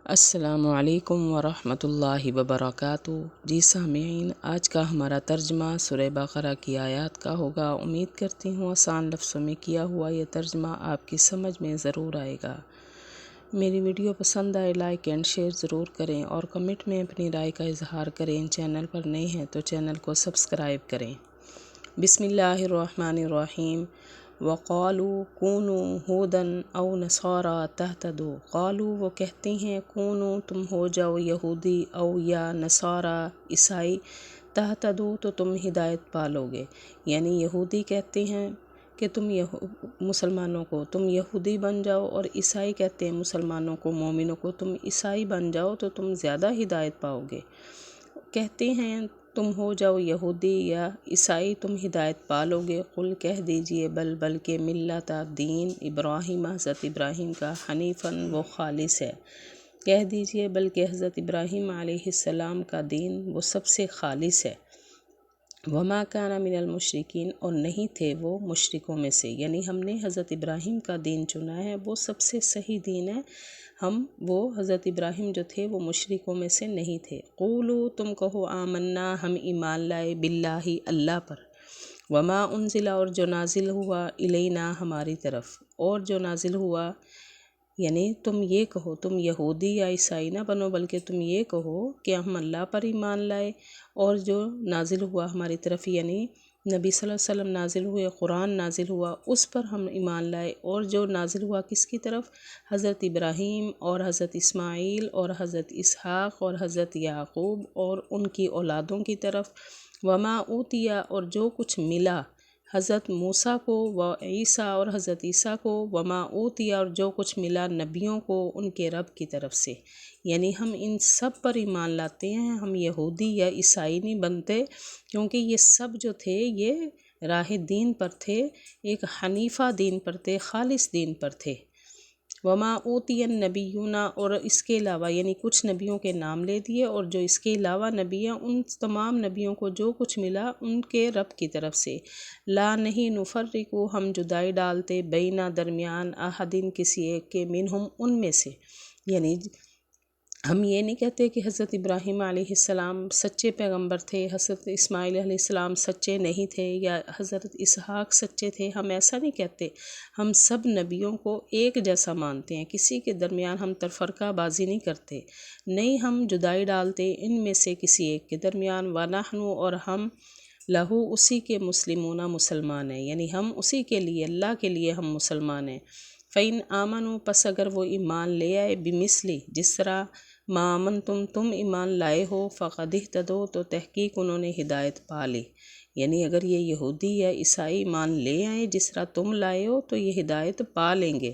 السلام علیکم ورحمۃ اللہ وبرکاتہ۔ جی سامعین، آج کا ہمارا ترجمہ سورہ بقرہ کی آیات کا ہوگا۔ امید کرتی ہوں آسان لفظوں میں کیا ہوا یہ ترجمہ آپ کی سمجھ میں ضرور آئے گا۔ میری ویڈیو پسند آئے لائک اینڈ شیئر ضرور کریں اور کمنٹ میں اپنی رائے کا اظہار کریں۔ چینل پر نئے ہیں تو چینل کو سبسکرائب کریں۔ بسم اللہ الرحمن الرحیم۔ وَقَالُوا كُونُوا هُودًا أَوْ نَصَارَىٰ تَهْتَدُوا۔ قالوا وہ کہتے ہیں کونو تم ہو جاؤ یہودی او یا نصارہ عیسائی، تہتدوا تو تم ہدایت پالو گے۔ یعنی یہودی کہتے ہیں کہ تم مسلمانوں کو تم یہودی بن جاؤ، اور عیسائی کہتے ہیں مسلمانوں کو مومنوں کو تم عیسائی بن جاؤ تو تم زیادہ ہدایت پاؤ گے۔ کہتے ہیں تم ہو جاؤ یہودی یا عیسائی تم ہدایت پالو گے۔ قل کہہ دیجئے بلکہ ملت دین ابراہیم حضرت ابراہیم کا حنیفاً وہ خالص ہے۔ کہہ دیجئے بلکہ حضرت ابراہیم علیہ السلام کا دین وہ سب سے خالص ہے۔ وما کان من المشرکین، اور نہیں تھے وہ مشرکوں میں سے، یعنی ہم نے حضرت ابراہیم کا دین چنا ہے، وہ سب سے صحیح دین ہے۔ وہ حضرت ابراہیم جو تھے وہ مشرکوں میں سے نہیں تھے۔ قولو تم کہو آمنا ہم ایمان لائے، باللہ اللہ پر، وما انزل اور جو نازل ہوا، الینا ہماری طرف، اور جو نازل ہوا، یعنی تم یہ کہو تم یہودی یا عیسائی نہ بنو بلکہ تم یہ کہو کہ ہم اللہ پر ایمان لائے اور جو نازل ہوا ہماری طرف، یعنی نبی صلی اللہ علیہ وسلم نازل ہوئے، قرآن نازل ہوا، اس پر ہم ایمان لائے، اور جو نازل ہوا کس کی طرف، حضرت ابراہیم اور حضرت اسماعیل اور حضرت اسحاق اور حضرت یعقوب اور ان کی اولادوں کی طرف، وما اوتیا اور جو کچھ ملا حضرت موسیٰ کو و عیسیٰ اور حضرت عیسیٰ کو، وما اوتیا اور جو کچھ ملا نبیوں کو ان کے رب کی طرف سے، یعنی ہم ان سب پر ایمان لاتے ہیں، ہم یہودی یا عیسائی نہیں بنتے، کیونکہ یہ سب جو تھے یہ راہ دین پر تھے، ایک حنیفہ دین پر تھے، خالص دین پر تھے۔ وما اوتی النبیون، اور اس کے علاوہ یعنی کچھ نبیوں کے نام لے دیے، اور جو اس کے علاوہ نبی ہیں ان تمام نبیوں کو جو کچھ ملا ان کے رب کی طرف سے، لا نہیں نفرقو ہم جدائی ڈالتے، بینہ درمیان، احدین کسی ایک کے، منہم ان میں سے، یعنی ہم یہ نہیں کہتے کہ حضرت ابراہیم علیہ السلام سچے پیغمبر تھے، حضرت اسماعیل علیہ السلام سچے نہیں تھے، یا حضرت اسحاق سچے تھے، ہم ایسا نہیں کہتے۔ ہم سب نبیوں کو ایک جیسا مانتے ہیں، کسی کے درمیان ہم تفرقہ بازی نہیں کرتے، نہیں ہم جدائی ڈالتے ان میں سے کسی ایک کے درمیان، وَنَحْنُ اور ہم لہو اسی کے مسلمون مسلمان ہیں، یعنی ہم اسی کے لیے اللہ کے لیے ہم مسلمان ہیں۔ فَإِنْ آمَنُوا پس اگر وہ ایمان لے آئے، بِمِثْلِ جس طرح ما آمنتم تم ایمان لائے ہو، فقد اہتدوا تو تحقیق انہوں نے ہدایت پا لی، یعنی اگر یہ یہودی یا عیسائی ایمان لے آئیں جس طرح تم لائے ہو تو یہ ہدایت پا لیں گے،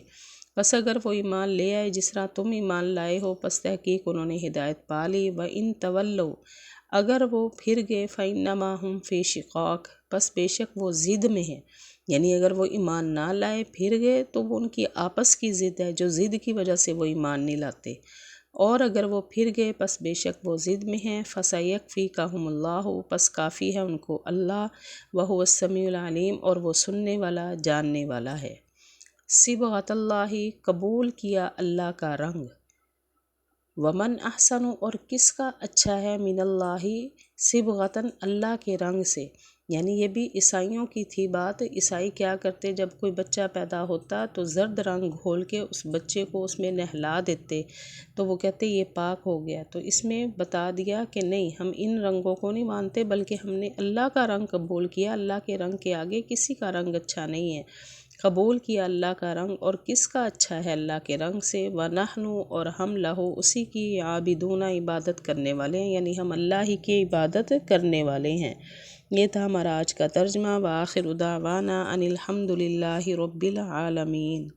پس اگر وہ ایمان لے آئے جس طرح تم ایمان لائے ہو پس تحقیق انہوں نے ہدایت پا لی۔ وَإِن تَوَلَّوْا اگر وہ پھر گئے، فَإِنَّمَا هُمْ فِي شِقَاقٍ پس بے شک وہ ضد میں ہیں، یعنی اگر وہ ایمان نہ لائے پھر گئے تو وہ ان کی آپس کی ضد ہے، جو ضد کی وجہ سے وہ ایمان نہیں لاتے، اور اگر وہ پھر گئے پس بے شک وہ ضد میں ہیں، فَسَيَكْفِيكَهُمُ اللَّهُ پس کافی ہے ان کو اللہ، وَهُوَ السَّمِيعُ الْعَلِيمُ اور وہ سننے والا جاننے والا ہے۔ صبغۃ اللہ قبول کیا اللہ کا رنگ، ومن احسن اور کس کا اچھا ہے، من اللہ صبغۃً اللہ کے رنگ سے، یعنی یہ بھی عیسائیوں کی تھی بات۔ عیسائی کیا کرتے، جب کوئی بچہ پیدا ہوتا تو زرد رنگ گھول کے اس بچے کو اس میں نہلا دیتے، تو وہ کہتے یہ پاک ہو گیا، تو اس میں بتا دیا کہ نہیں ہم ان رنگوں کو نہیں مانتے بلکہ ہم نے اللہ کا رنگ قبول کیا، اللہ کے رنگ کے آگے کسی کا رنگ اچھا نہیں ہے، قبول کیا اللہ کا رنگ، اور کس کا اچھا ہے اللہ کے رنگ سے، وَنَحْنُ اور ہم لہو اسی کی عابدون عبادت کرنے والے ہیں، یعنی ہم اللہ ہی کی عبادت کرنے والے ہیں۔ یہ تھا ہمارا آج کا ترجمہ، وآخر دعوانا ان الحمد للہ رب العالمین۔